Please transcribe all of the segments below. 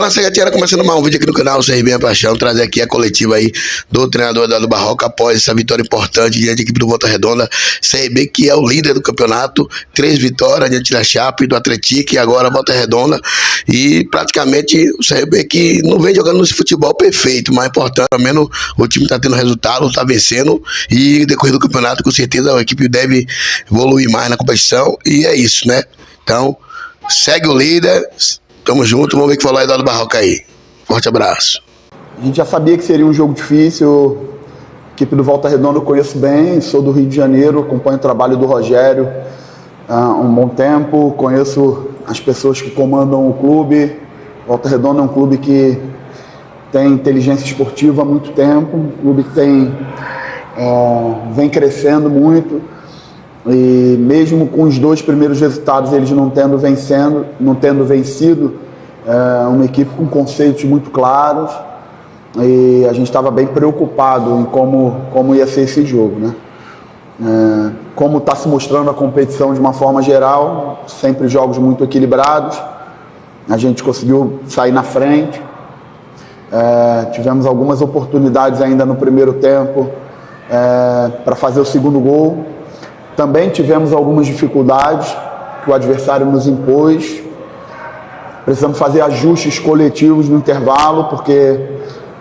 Fala, Segatinha, começando mais um vídeo aqui no canal CRB Paixão, trazer aqui a coletiva aí do treinador Eduardo Barroca após essa vitória importante diante da equipe do Volta Redonda. CRB que é o líder do campeonato, 3 vitórias diante da Chape, do Atlético e agora Volta Redonda. E praticamente o CRB que não vem jogando nesse futebol perfeito, mas importante, pelo menos o time está tendo resultado, está vencendo e no decorrer do campeonato com certeza a equipe deve evoluir mais na competição e é isso, né? Então, segue o líder. Tamo junto, vamos ver o que falou o Eduardo Barroca aí. Forte abraço. A gente já sabia que seria um jogo difícil. A equipe do Volta Redonda eu conheço bem, sou do Rio de Janeiro, acompanho o trabalho do Rogério há um bom tempo, conheço as pessoas que comandam o clube. Volta Redonda é um clube que tem inteligência esportiva há muito tempo, um clube que vem crescendo muito. E mesmo com os 2 primeiros resultados, eles não tendo vencido, uma equipe com conceitos muito claros, e a gente estava bem preocupado em como ia ser esse jogo, né? Como está se mostrando a competição de uma forma geral, sempre jogos muito equilibrados, a gente conseguiu sair na frente, tivemos algumas oportunidades ainda no primeiro tempo para fazer o segundo gol. Também tivemos algumas dificuldades que o adversário nos impôs. Precisamos fazer ajustes coletivos no intervalo, porque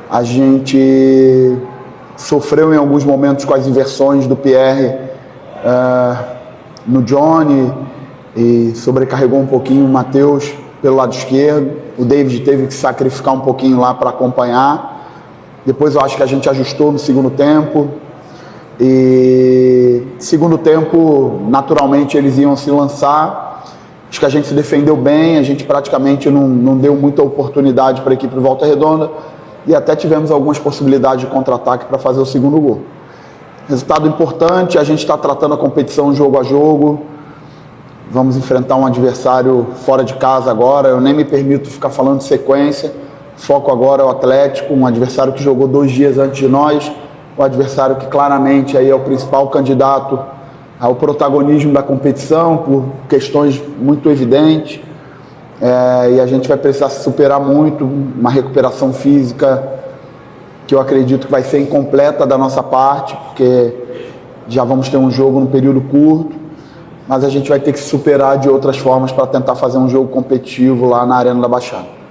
a gente sofreu em alguns momentos com as inversões do Pierre no Johnny e sobrecarregou um pouquinho o Matheus pelo lado esquerdo. O David teve que sacrificar um pouquinho lá para acompanhar. Depois eu acho que a gente ajustou no segundo tempo. E segundo tempo, naturalmente eles iam se lançar. Acho que a gente se defendeu bem, a gente praticamente não deu muita oportunidade para a equipe do Volta Redonda e até tivemos algumas possibilidades de contra-ataque para fazer o segundo gol. Resultado importante, a gente está tratando a competição jogo a jogo. Vamos enfrentar um adversário fora de casa agora, eu nem me permito ficar falando de sequência. Foco agora é o Atlético, um adversário que jogou 2 dias antes de nós. O adversário que claramente aí é o principal candidato ao protagonismo da competição, por questões muito evidentes, e a gente vai precisar se superar muito, uma recuperação física que eu acredito que vai ser incompleta da nossa parte, porque já vamos ter um jogo num período curto, mas a gente vai ter que se superar de outras formas para tentar fazer um jogo competitivo lá na Arena da Baixada.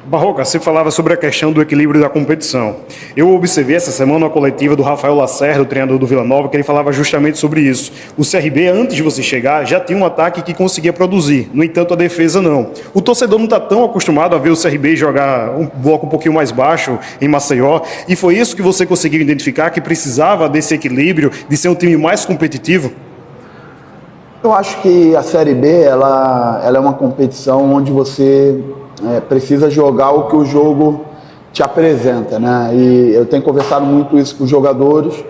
Barroca, você falava sobre a questão do equilíbrio da competição. Eu observei essa semana a coletiva do Rafael Lacerda, o treinador do Vila Nova, que ele falava justamente sobre isso. O CRB, antes de você chegar, já tinha um ataque que conseguia produzir. No entanto, a defesa não. O torcedor não está tão acostumado a ver o CRB jogar um bloco um pouquinho mais baixo em Maceió. E foi isso que você conseguiu identificar, que precisava desse equilíbrio, de ser um time mais competitivo? Eu acho que a Série B ela é uma competição onde você precisa jogar o que o jogo te apresenta, né? E eu tenho conversado muito isso com os jogadores.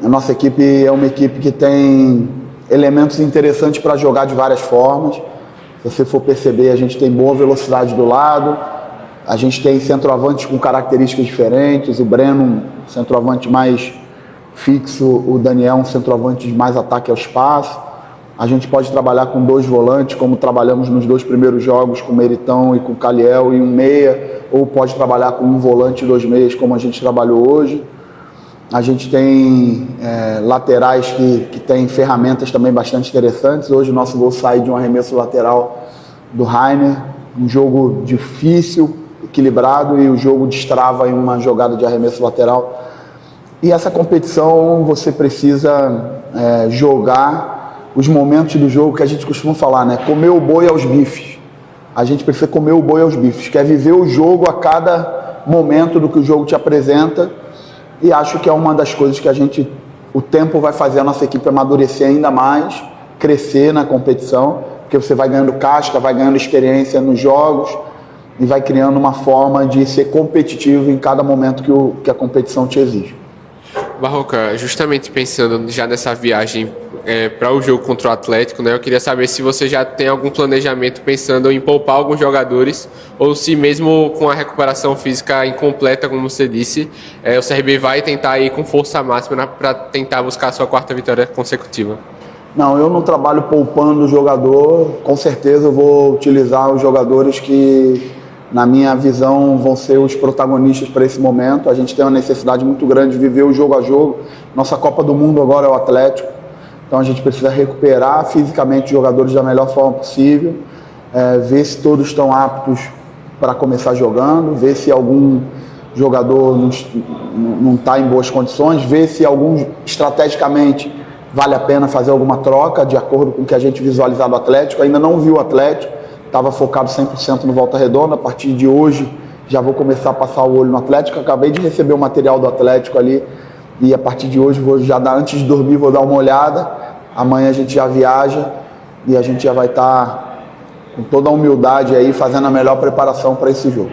A nossa equipe é uma equipe que tem elementos interessantes para jogar de várias formas. Se você for perceber, a gente tem boa velocidade do lado, a gente tem centroavantes com características diferentes, o Breno, centroavante mais fixo, o Daniel, um centroavante de mais ataque ao espaço. A gente pode trabalhar com 2 volantes, como trabalhamos nos 2 primeiros jogos, com o Meritão e com o Caliel, e um meia, ou pode trabalhar com 1 volante e 2 meias, como a gente trabalhou hoje. A gente tem laterais que têm ferramentas também bastante interessantes. Hoje o nosso gol sai de um arremesso lateral do Rainer, um jogo difícil, equilibrado, e o jogo destrava em uma jogada de arremesso lateral. E essa competição você precisa jogar os momentos do jogo que a gente costuma falar, né? Comer o boi aos bifes. A gente precisa comer o boi aos bifes, quer viver o jogo a cada momento do que o jogo te apresenta, e acho que é uma das coisas que o tempo vai fazer a nossa equipe amadurecer ainda mais, crescer na competição, porque você vai ganhando casca, vai ganhando experiência nos jogos e vai criando uma forma de ser competitivo em cada momento que a competição te exige. Barroca, justamente pensando já nessa viagem para o jogo contra o Atlético, né? Eu queria saber se você já tem algum planejamento pensando em poupar alguns jogadores ou se mesmo com a recuperação física incompleta, como você disse, o CRB vai tentar ir com força máxima para tentar buscar a sua 4ª vitória consecutiva. Não, eu não trabalho poupando o jogador. Com certeza eu vou utilizar os jogadores que na minha visão, vão ser os protagonistas para esse momento. A gente tem uma necessidade muito grande de viver o jogo a jogo. Nossa Copa do Mundo agora é o Atlético, então a gente precisa recuperar fisicamente os jogadores da melhor forma possível, ver se todos estão aptos para começar jogando, ver se algum jogador não está em boas condições, ver se algum estrategicamente vale a pena fazer alguma troca de acordo com o que a gente visualizar do Atlético. Ainda não viu o Atlético, estava focado 100% no Volta Redonda. A partir de hoje já vou começar a passar o olho no Atlético. Acabei de receber o material do Atlético ali e a partir de hoje vou já dar, antes de dormir, vou dar uma olhada. Amanhã a gente já viaja e a gente já vai estar com toda a humildade aí fazendo a melhor preparação para esse jogo.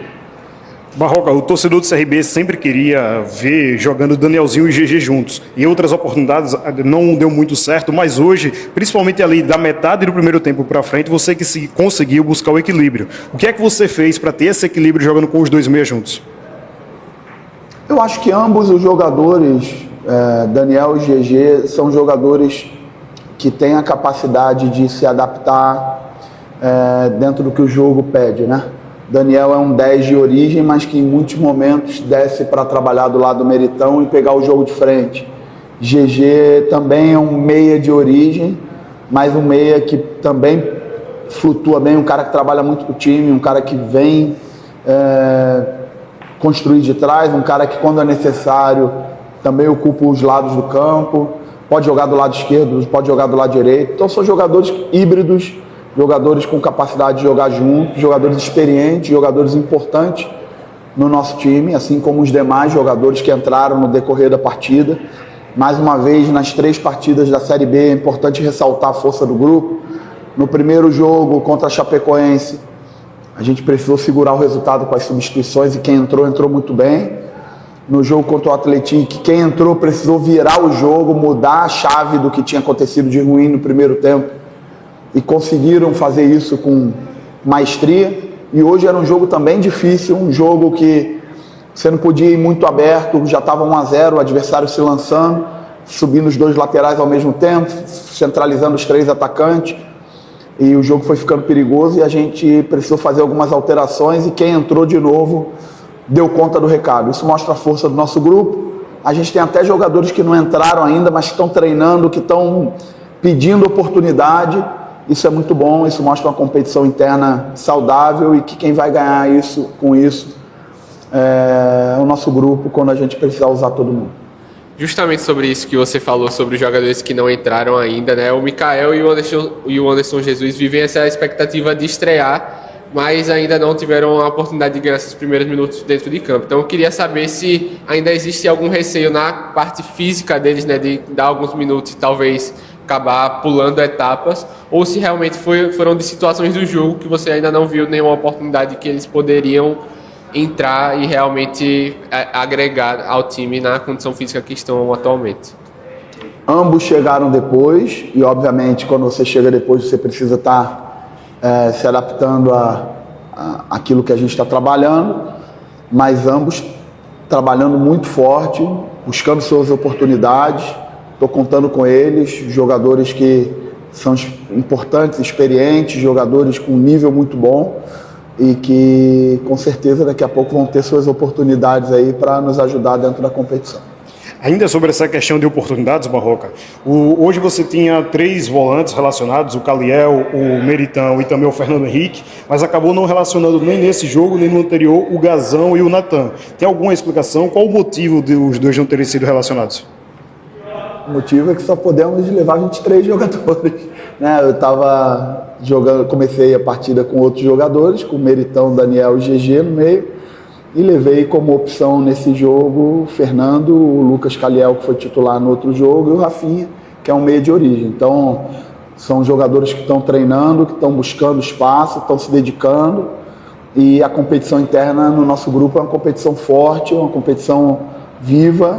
Barroca, o torcedor do CRB sempre queria ver jogando Danielzinho e GG juntos. Em outras oportunidades não deu muito certo, mas hoje, principalmente ali da metade do primeiro tempo para frente, você que conseguiu buscar o equilíbrio. O que é que você fez para ter esse equilíbrio jogando com os dois meias juntos? Eu acho que ambos os jogadores, Daniel e GG, são jogadores que têm a capacidade de se adaptar dentro do que o jogo pede, né? Daniel é um 10 de origem, mas que em muitos momentos desce para trabalhar do lado do Meritão e pegar o jogo de frente. GG também é um meia de origem, mas um meia que também flutua bem, um cara que trabalha muito com o time, um cara que vem construir de trás, um cara que quando é necessário também ocupa os lados do campo, pode jogar do lado esquerdo, pode jogar do lado direito. Então são jogadores híbridos, jogadores com capacidade de jogar juntos, jogadores experientes, jogadores importantes no nosso time, assim como os demais jogadores que entraram no decorrer da partida. Mais uma vez, nas 3 partidas da Série B, é importante ressaltar a força do grupo. No primeiro jogo contra a Chapecoense, a gente precisou segurar o resultado com as substituições e quem entrou, entrou muito bem. No jogo contra o Atlético, quem entrou precisou virar o jogo, mudar a chave do que tinha acontecido de ruim no primeiro tempo. E conseguiram fazer isso com maestria. E hoje era um jogo também difícil, um jogo que você não podia ir muito aberto, já estava 1-0, o adversário se lançando, subindo os 2 laterais ao mesmo tempo, centralizando os 3 atacantes. E o jogo foi ficando perigoso e a gente precisou fazer algumas alterações e quem entrou de novo deu conta do recado. Isso mostra a força do nosso grupo. A gente tem até jogadores que não entraram ainda, mas que estão treinando, que estão pedindo oportunidade. Isso é muito bom, isso mostra uma competição interna saudável e que quem vai ganhar com isso é o nosso grupo quando a gente precisar usar todo mundo. Justamente sobre isso que você falou, sobre os jogadores que não entraram ainda, né? O Mikael e o Anderson Jesus vivem essa expectativa de estrear, mas ainda não tiveram a oportunidade de ganhar esses primeiros minutos dentro de campo. Então eu queria saber se ainda existe algum receio na parte física deles, né? De dar alguns minutos e talvez acabar pulando etapas, ou se realmente foram de situações do jogo que você ainda não viu nenhuma oportunidade que eles poderiam entrar e realmente agregar ao time na condição física que estão atualmente. Ambos chegaram depois e obviamente quando você chega depois você precisa estar se adaptando àquilo que a gente está trabalhando, mas ambos trabalhando muito forte, buscando suas oportunidades. Estou contando com eles, jogadores que são importantes, experientes, jogadores com um nível muito bom e que com certeza daqui a pouco vão ter suas oportunidades aí para nos ajudar dentro da competição. Ainda sobre essa questão de oportunidades, Barroca, hoje você tinha 3 volantes relacionados, o Caliel, o Meritão e também o Fernando Henrique, mas acabou não relacionando nem nesse jogo, nem no anterior, o Gazão e o Natan. Tem alguma explicação? Qual o motivo dos dois não terem sido relacionados? O motivo é que só podemos levar 23 jogadores, né? Eu estava jogando, comecei a partida com outros jogadores, com o Meritão, Daniel e GG no meio, e levei como opção nesse jogo o Fernando, o Lucas Caliel, que foi titular no outro jogo, e o Rafinha, que é um meia de origem. Então, são jogadores que estão treinando, que estão buscando espaço, estão se dedicando, e a competição interna no nosso grupo é uma competição forte, uma competição viva.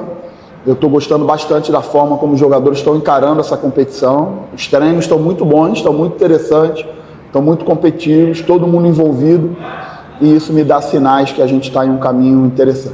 Eu estou gostando bastante da forma como os jogadores estão encarando essa competição. Os treinos estão muito bons, estão muito interessantes, estão muito competitivos, todo mundo envolvido, e isso me dá sinais que a gente está em um caminho interessante.